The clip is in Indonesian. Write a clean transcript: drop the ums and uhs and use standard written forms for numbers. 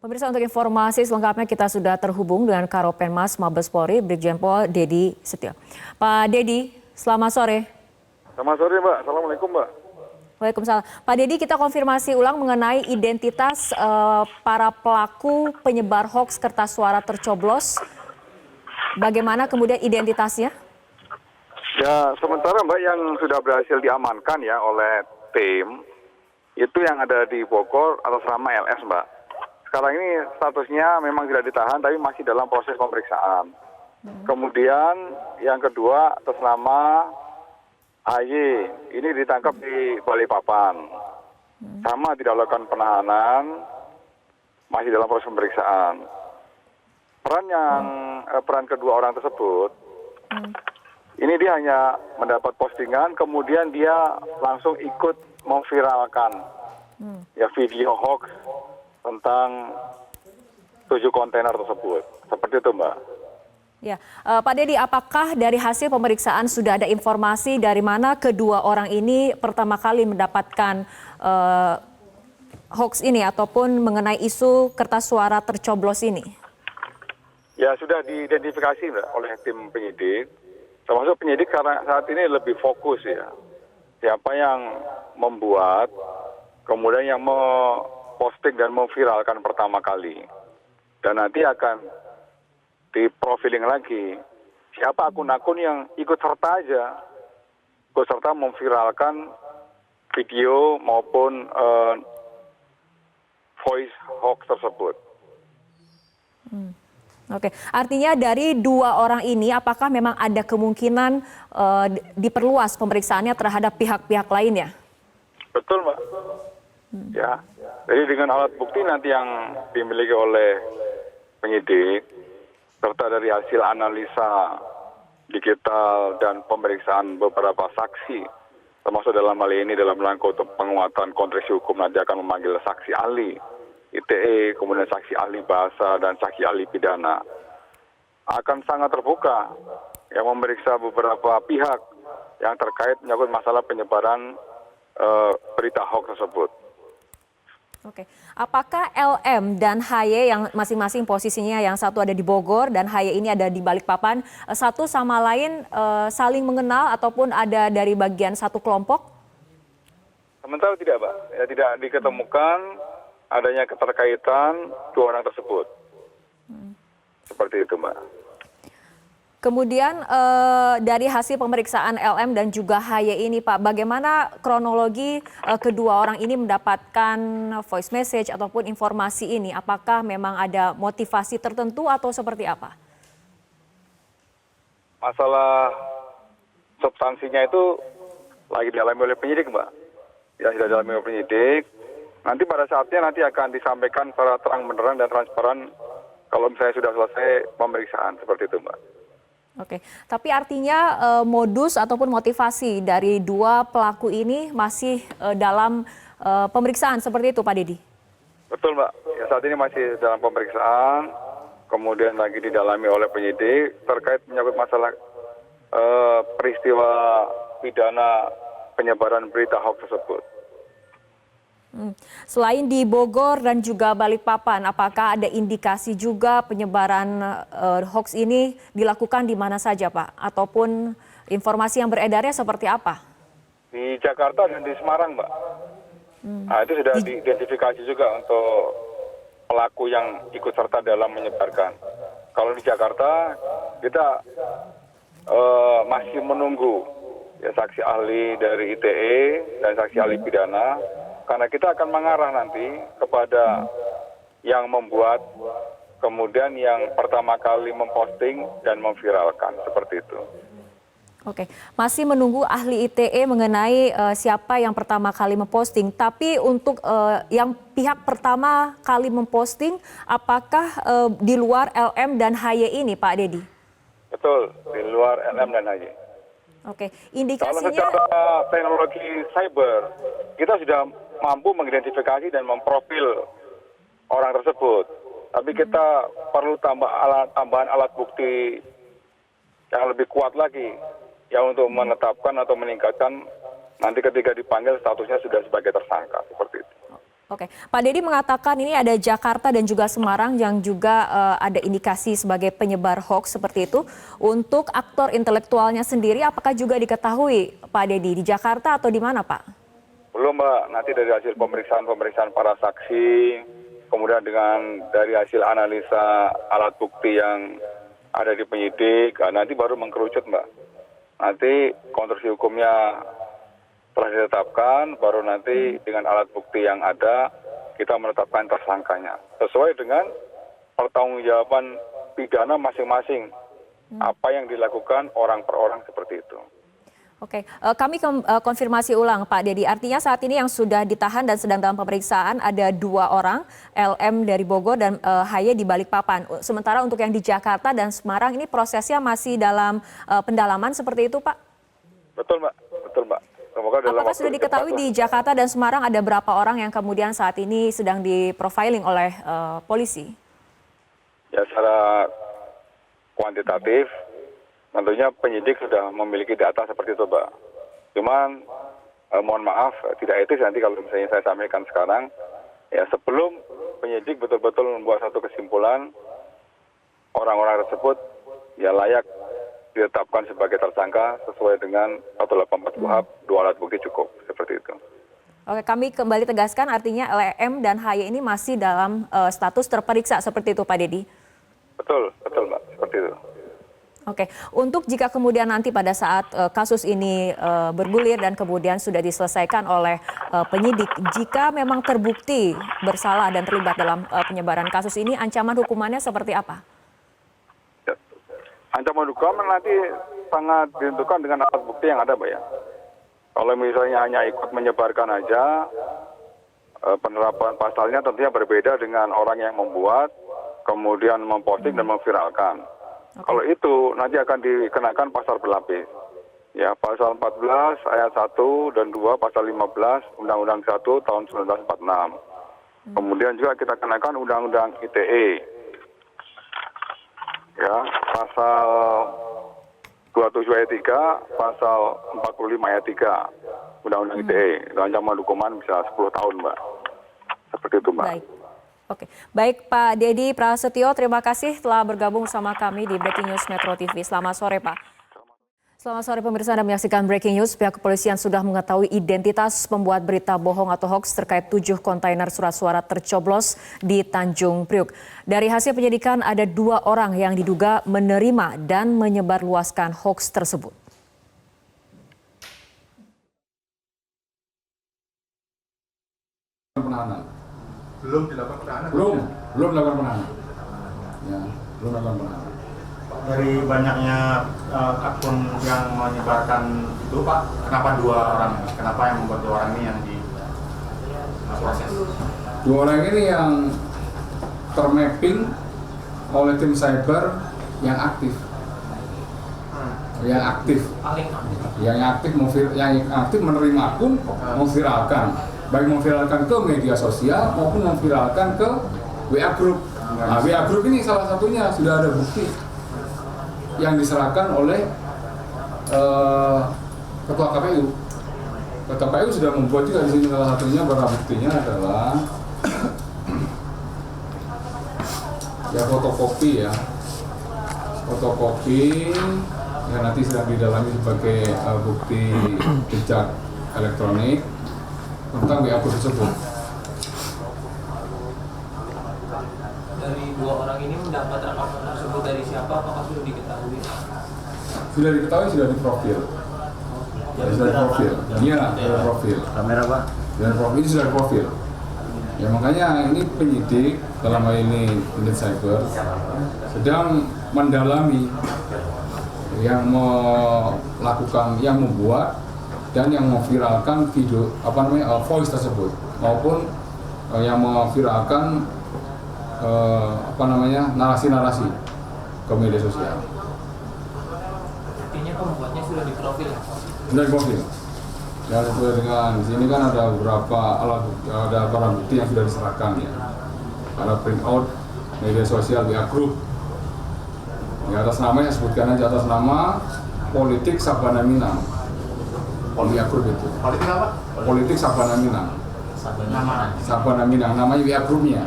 Pemirsa, untuk informasi selengkapnya kita sudah terhubung dengan Karopenmas Mabes Polri, Brigjen Pol Dedi Setio. Pak Dedi, selamat sore. Selamat sore, Mbak. Assalamualaikum, Mbak. Waalaikumsalam. Pak Dedi, kita konfirmasi ulang mengenai identitas para pelaku penyebar hoaks kertas suara tercoblos. Bagaimana kemudian identitasnya? Ya, sementara Mbak yang sudah berhasil diamankan ya oleh tim, itu yang ada di Bogor atas nama LS, Mbak. Sekarang ini statusnya memang tidak ditahan, tapi masih dalam proses pemeriksaan. Kemudian yang kedua atas nama AY, ini ditangkap di Balikpapan. Sama tidak lakukan penahanan, masih dalam proses pemeriksaan. Peran kedua orang tersebut, ini dia hanya mendapat postingan, kemudian dia langsung ikut memviralkan ya video hoax tentang 7 kontainer tersebut. Seperti itu, Mbak. Ya, Pak Dedi, apakah dari hasil pemeriksaan sudah ada informasi dari mana kedua orang ini pertama kali mendapatkan hoax ini ataupun mengenai isu kertas suara tercoblos ini? Ya, sudah diidentifikasi, Mbak, oleh tim penyidik. Termasuk penyidik karena saat ini lebih fokus ya. Siapa yang membuat, kemudian yang posting dan memviralkan pertama kali. Dan nanti akan di-profiling lagi. Siapa akun-akun yang ikut serta aja. Ikut serta memviralkan video maupun voice hoax tersebut. Oke, artinya dari dua orang ini apakah memang ada kemungkinan diperluas pemeriksaannya terhadap pihak-pihak lainnya? Betul, Mbak. Ya, jadi dengan alat bukti nanti yang dimiliki oleh penyidik, serta dari hasil analisa digital dan pemeriksaan beberapa saksi, termasuk dalam hal ini dalam rangka untuk penguatan konstruksi hukum nanti akan memanggil saksi ahli ITE, kemudian saksi ahli bahasa dan saksi ahli pidana, akan sangat terbuka yang memeriksa beberapa pihak yang terkait menyangkut masalah penyebaran berita hoax tersebut. Oke, apakah LM dan HY yang masing-masing posisinya yang satu ada di Bogor dan HY ini ada di Balikpapan, satu sama lain saling mengenal ataupun ada dari bagian satu kelompok? Sementara tidak, Pak. Ya, tidak diketemukan adanya keterkaitan dua orang tersebut. Seperti itu, Mbak. Kemudian dari hasil pemeriksaan LM dan juga HY ini, Pak, bagaimana kronologi kedua orang ini mendapatkan voice message ataupun informasi ini? Apakah memang ada motivasi tertentu atau seperti apa? Masalah substansinya itu lagi dialami oleh penyidik, Mbak. Ya, sudah dialami oleh penyidik. Nanti pada saatnya nanti akan disampaikan secara terang benerang dan transparan kalau misalnya sudah selesai pemeriksaan. Seperti itu, Mbak. Oke, tapi artinya modus ataupun motivasi dari dua pelaku ini masih dalam pemeriksaan seperti itu, Pak Dedi? Betul, Mbak. Ya, saat ini masih dalam pemeriksaan, kemudian lagi didalami oleh penyidik terkait menyangkut masalah peristiwa pidana penyebaran berita hoax tersebut. Selain di Bogor dan juga Balikpapan, apakah ada indikasi juga penyebaran hoax ini dilakukan di mana saja, Pak? Ataupun informasi yang beredarnya seperti apa? Di Jakarta dan di Semarang, Mbak. Nah, itu sudah diidentifikasi juga untuk pelaku yang ikut serta dalam menyebarkan. Kalau di Jakarta, kita masih menunggu ya, saksi ahli dari ITE dan saksi ahli pidana. Karena kita akan mengarah nanti kepada yang membuat, kemudian yang pertama kali memposting dan memviralkan, seperti itu. Oke, masih menunggu ahli ITE mengenai siapa yang pertama kali memposting. Tapi untuk yang pihak pertama kali memposting, apakah di luar LM dan HY ini, Pak Dedi? Betul, di luar LM dan HY. Oke, indikasinya... Kalau secara teknologi cyber, kita sudah mampu mengidentifikasi dan memprofil orang tersebut. Tapi kita perlu tambahan alat bukti yang lebih kuat lagi ya untuk menetapkan atau meningkatkan nanti ketika dipanggil statusnya sudah sebagai tersangka, seperti itu. Oke, Pak Dedi mengatakan ini ada Jakarta dan juga Semarang yang juga ada indikasi sebagai penyebar hoax seperti itu. Untuk aktor intelektualnya sendiri, apakah juga diketahui Pak Dedi di Jakarta atau di mana Pak? Belum Mbak, nanti dari hasil pemeriksaan para saksi, kemudian dari hasil analisa alat bukti yang ada di penyidik, nanti baru mengkerucut Mbak. Nanti konstruksi hukumnya setelah ditetapkan, baru nanti dengan alat bukti yang ada, kita menetapkan tersangkanya. Sesuai dengan pertanggungjawaban pidana masing-masing. Apa yang dilakukan orang per orang seperti itu. Oke, kami konfirmasi ulang Pak Dedi. Artinya saat ini yang sudah ditahan dan sedang dalam pemeriksaan ada 2 orang, LM dari Bogor dan HY di Balikpapan. Sementara untuk yang di Jakarta dan Semarang ini prosesnya masih dalam pendalaman seperti itu Pak? Betul Mbak, betul Mbak. Apakah sudah diketahui di Jakarta dan Semarang ada berapa orang yang kemudian saat ini sedang di-profiling oleh polisi? Ya secara kuantitatif, tentunya penyidik sudah memiliki data seperti itu Mbak. Cuman mohon maaf, tidak etis nanti kalau misalnya saya sampaikan sekarang, ya sebelum penyidik betul-betul membuat satu kesimpulan, orang-orang tersebut ya layak ditetapkan sebagai tersangka sesuai dengan 184 KUHP, 2 alat bukti cukup, seperti itu. Oke, kami kembali tegaskan artinya LM dan HY ini masih dalam status terperiksa seperti itu Pak Dedi? Betul Mbak, seperti itu. Oke, untuk jika kemudian nanti pada saat kasus ini bergulir dan kemudian sudah diselesaikan oleh penyidik, jika memang terbukti bersalah dan terlibat dalam penyebaran kasus ini, ancaman hukumannya seperti apa? Ancaman hukuman nanti sangat ditentukan dengan alat bukti yang ada, Mbak ya. Kalau misalnya hanya ikut menyebarkan aja, penerapan pasalnya tentunya berbeda dengan orang yang membuat, kemudian memposting dan memviralkan. Okay. Kalau itu nanti akan dikenakan pasal berlapis. Ya, pasal 14 ayat 1 dan 2, pasal 15 Undang-Undang 1 tahun 1946. Kemudian juga kita kenakan Undang-Undang ITE. Ya, pasal 27 ayat 3, pasal 45 ayat 3 Undang-Undang ITE. Ancaman hukuman bisa 10 tahun, Mbak. Seperti itu, Mbak. Baik. Oke, baik Pak Dedi Prasetyo, terima kasih telah bergabung sama kami di Breaking News Metro TV. Selamat sore Pak. Selamat sore pemirsa, Anda menyaksikan Breaking News. Pihak kepolisian sudah mengetahui identitas pembuat berita bohong atau hoax terkait 7 kontainer surat suara tercoblos di Tanjung Priuk. Dari hasil penyidikan ada 2 orang yang diduga menerima dan menyebarluaskan hoax tersebut. Penahanan. Belum dilakukan penahanan? Belum dilakukan penahanan. Ya, belum dilakukan penahanan. Dari banyaknya akun yang menyebarkan itu Pak, kenapa 2 orang? Kenapa yang membuat 2 orang ini yang diproses? 2 orang ini yang termapping oleh tim cyber yang aktif. Yang aktif menerima akun, memviralkan. Baik memviralkan ke media sosial maupun memviralkan ke WA Group. Nah, WA Group ini salah satunya sudah ada bukti yang diserahkan oleh Ketua KPU. Ketua KPU sudah membuat juga di sini salah satunya, barang buktinya adalah ya fotokopi yang nanti sedang didalami sebagai bukti jejak elektronik tentang WA tersebut. Dari 2 orang ini mendapat rekaman tersebut dari siapa? Apakah sudah diketahui? Sudah diketahui, sudah diprofil. Sudah diprofil. Iya, sudah profil. Kamera Pak? Sudah profil, ini sudah profil. Ya makanya ini penyidik dalam hal ini unit cyber sedang mendalami yang melakukan, yang membuat dan yang memviralkan video voice tersebut maupun yang memviralkan narasi-narasi ke media sosial. Artinya pembuatnya sudah diprofil ya? Sudah diprofil. Ya sesuai dengan di sini kan ada beberapa barang bukti yang sudah diserahkan ya. Ada print out media sosial WA Group. Di atas namanya sebutkan aja atas nama Politik Sabana Minang. WA Group itu. Politik apa? Politik Sabana Minang. nama Sabana Minang, namanya WA grupnya.